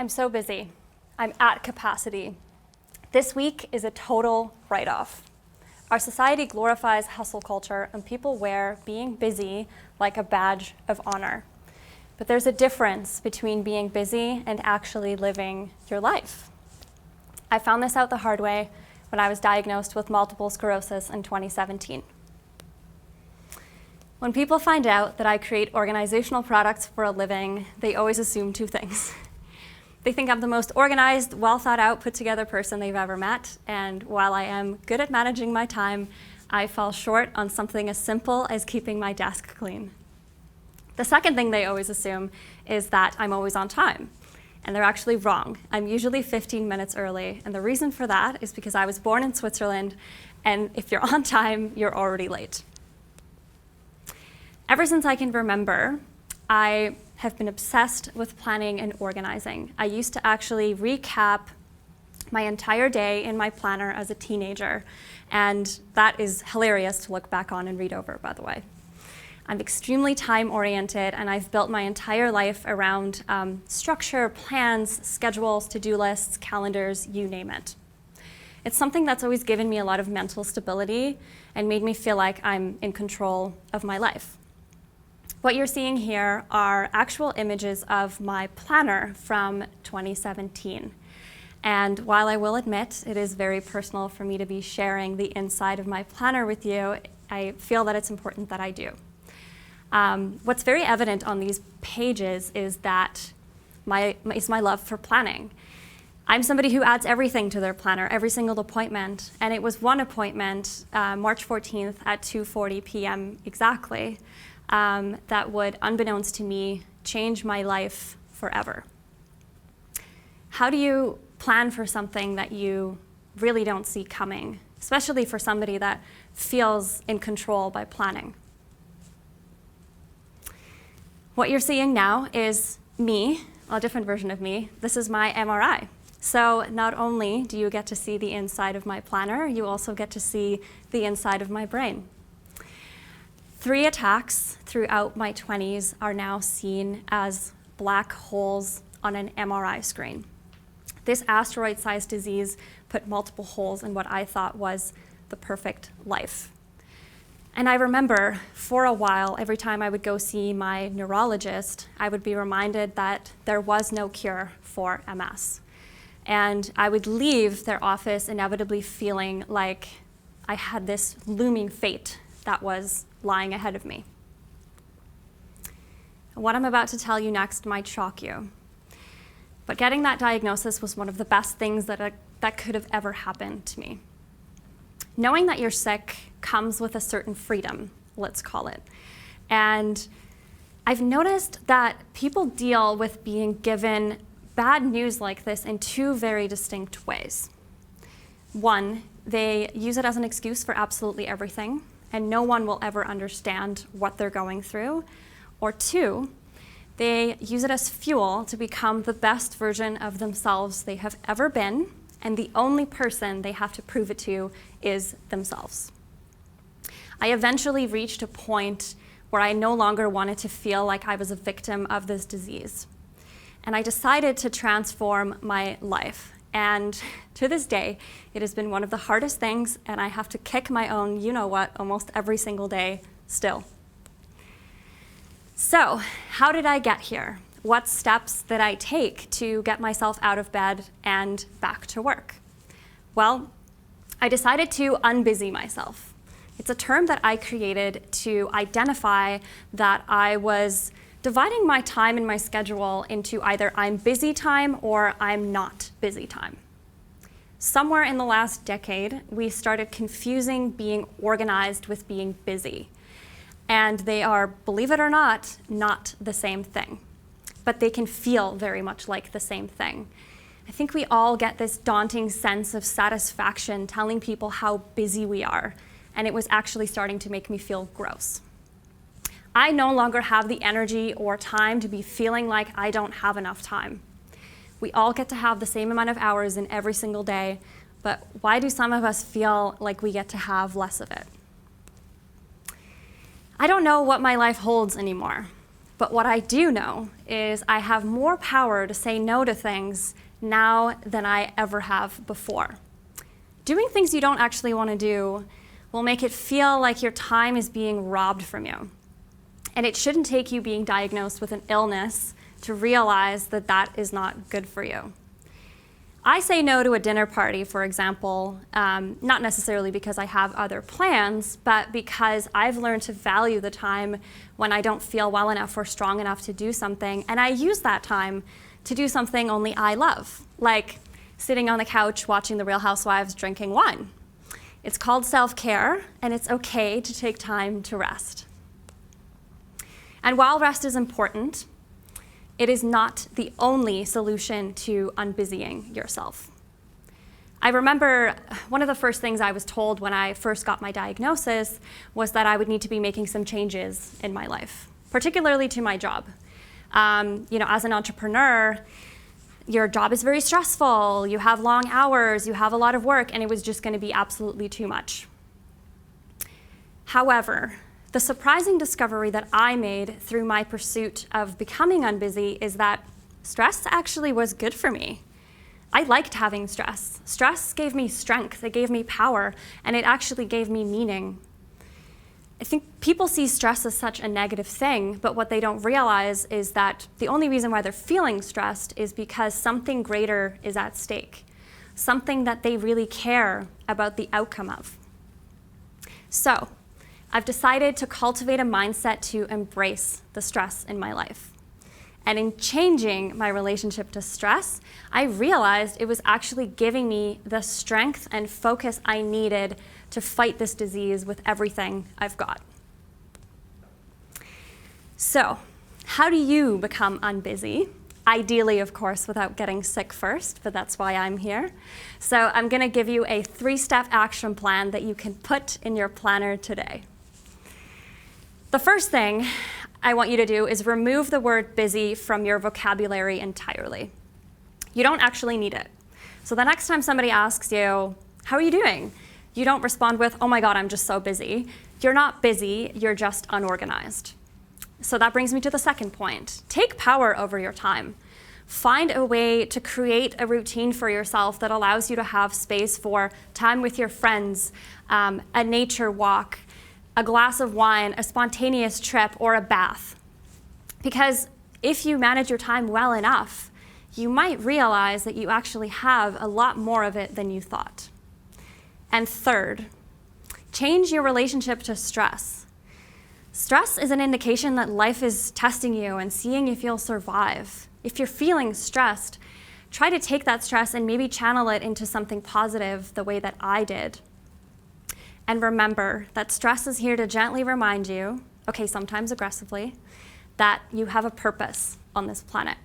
I'm so busy. I'm at capacity. This week is a total write-off. Our society glorifies hustle culture, and people wear being busy like a badge of honor. But there's a difference between being busy and actually living your life. I found this out the hard way when I was diagnosed with multiple sclerosis in 2017. When people find out that I create organizational products for a living, they always assume two things. They think I'm the most organized, well thought out, put together person they've ever met, and while I am good at managing my time, I fall short on something as simple as keeping my desk clean. The second thing they always assume is that I'm always on time, and they're actually wrong. I'm usually 15 minutes early, and the reason for that is because I was born in Switzerland, and if you're on time, you're already late. Ever since I can remember, I have been obsessed with planning and organizing. I used to actually recap my entire day in my planner as a teenager, and that is hilarious to look back on and read over, by the way. I'm extremely time-oriented, and I've built my entire life around structure, plans, schedules, to-do lists, calendars, you name it. It's something that's always given me a lot of mental stability and made me feel like I'm in control of my life. What you're seeing here are actual images of my planner from 2017. And while I will admit it is very personal for me to be sharing the inside of my planner with you, I feel that it's important that I do. What's very evident on these pages is that my love for planning. I'm somebody who adds everything to their planner, every single appointment, and it was one appointment, March 14th at 2:40 p.m. exactly, that would, unbeknownst to me, change my life forever. How do you plan for something that you really don't see coming, especially for somebody that feels in control by planning? What you're seeing now is me, a different version of me. This is my MRI. So not only do you get to see the inside of my planner, you also get to see the inside of my brain. 3 attacks throughout my 20s are now seen as black holes on an MRI screen. This asteroid-sized disease put multiple holes in what I thought was the perfect life. And I remember for a while, every time I would go see my neurologist, I would be reminded that there was no cure for MS. And I would leave their office inevitably feeling like I had this looming fate that was lying ahead of me. What I'm about to tell you next might shock you, but getting that diagnosis was one of the best things that could have ever happened to me. Knowing that you're sick comes with a certain freedom, let's call it. And I've noticed that people deal with being given bad news like this in 2 very distinct ways. One, they use it as an excuse for absolutely everything, and no one will ever understand what they're going through. Or 2, they use it as fuel to become the best version of themselves they have ever been, and the only person they have to prove it to is themselves. I eventually reached a point where I no longer wanted to feel like I was a victim of this disease. And I decided to transform my life. And to this day, it has been one of the hardest things, and I have to kick my own you-know-what almost every single day still. So, how did I get here? What steps did I take to get myself out of bed and back to work? Well, I decided to unbusy myself. It's a term that I created to identify that I was dividing my time and my schedule into either I'm busy time or I'm not busy time. Somewhere in the last decade, we started confusing being organized with being busy. And they are, believe it or not the same thing. But they can feel very much like the same thing. I think we all get this daunting sense of satisfaction telling people how busy we are, and it was actually starting to make me feel gross. I no longer have the energy or time to be feeling like I don't have enough time. We all get to have the same amount of hours in every single day, but why do some of us feel like we get to have less of it? I don't know what my life holds anymore. But what I do know is I have more power to say no to things now than I ever have before. Doing things you don't actually want to do will make it feel like your time is being robbed from you. And it shouldn't take you being diagnosed with an illness to realize that that is not good for you. I say no to a dinner party, for example, not necessarily because I have other plans, but because I've learned to value the time when I don't feel well enough or strong enough to do something, and I use that time to do something only I love, like sitting on the couch watching The Real Housewives drinking wine. It's called self-care, and it's okay to take time to rest. And while rest is important, it is not the only solution to unbusying yourself. I remember one of the first things I was told when I first got my diagnosis was that I would need to be making some changes in my life, particularly to my job. As an entrepreneur, your job is very stressful, you have long hours, you have a lot of work, and it was just going to be absolutely too much. However, the surprising discovery that I made through my pursuit of becoming unbusy is that stress actually was good for me. I liked having stress. Stress gave me strength, it gave me power, and it actually gave me meaning. I think people see stress as such a negative thing, but what they don't realize is that the only reason why they're feeling stressed is because something greater is at stake, something that they really care about the outcome of. So, I've decided to cultivate a mindset to embrace the stress in my life. And in changing my relationship to stress, I realized it was actually giving me the strength and focus I needed to fight this disease with everything I've got. So, how do you become unbusy? Ideally, of course, without getting sick first, but that's why I'm here. So I'm going to give you a 3-step action plan that you can put in your planner today. The first thing I want you to do is remove the word busy from your vocabulary entirely. You don't actually need it. So the next time somebody asks you, how are you doing? You don't respond with, oh my God, I'm just so busy. You're not busy, you're just unorganized. So that brings me to the second point. Take power over your time. Find a way to create a routine for yourself that allows you to have space for time with your friends, a nature walk, a glass of wine, a spontaneous trip, or a bath. Because if you manage your time well enough, you might realize that you actually have a lot more of it than you thought. And third, change your relationship to stress. Stress is an indication that life is testing you and seeing if you'll survive. If you're feeling stressed, try to take that stress and maybe channel it into something positive the way that I did. And remember that stress is here to gently remind you, okay, sometimes aggressively, that you have a purpose on this planet.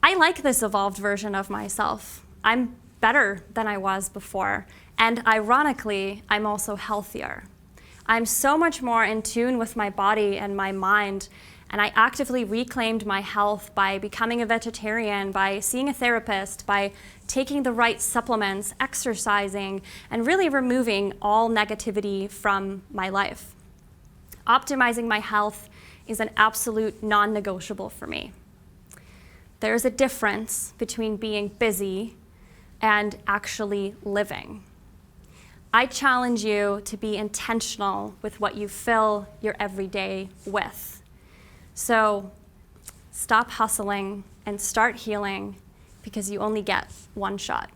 I like this evolved version of myself. I'm better than I was before, and ironically, I'm also healthier. I'm so much more in tune with my body and my mind, and I actively reclaimed my health by becoming a vegetarian, by seeing a therapist, by taking the right supplements, exercising, and really removing all negativity from my life. Optimizing my health is an absolute non-negotiable for me. There's a difference between being busy and actually living. I challenge you to be intentional with what you fill your everyday with. So stop hustling and start healing, because you only get one shot.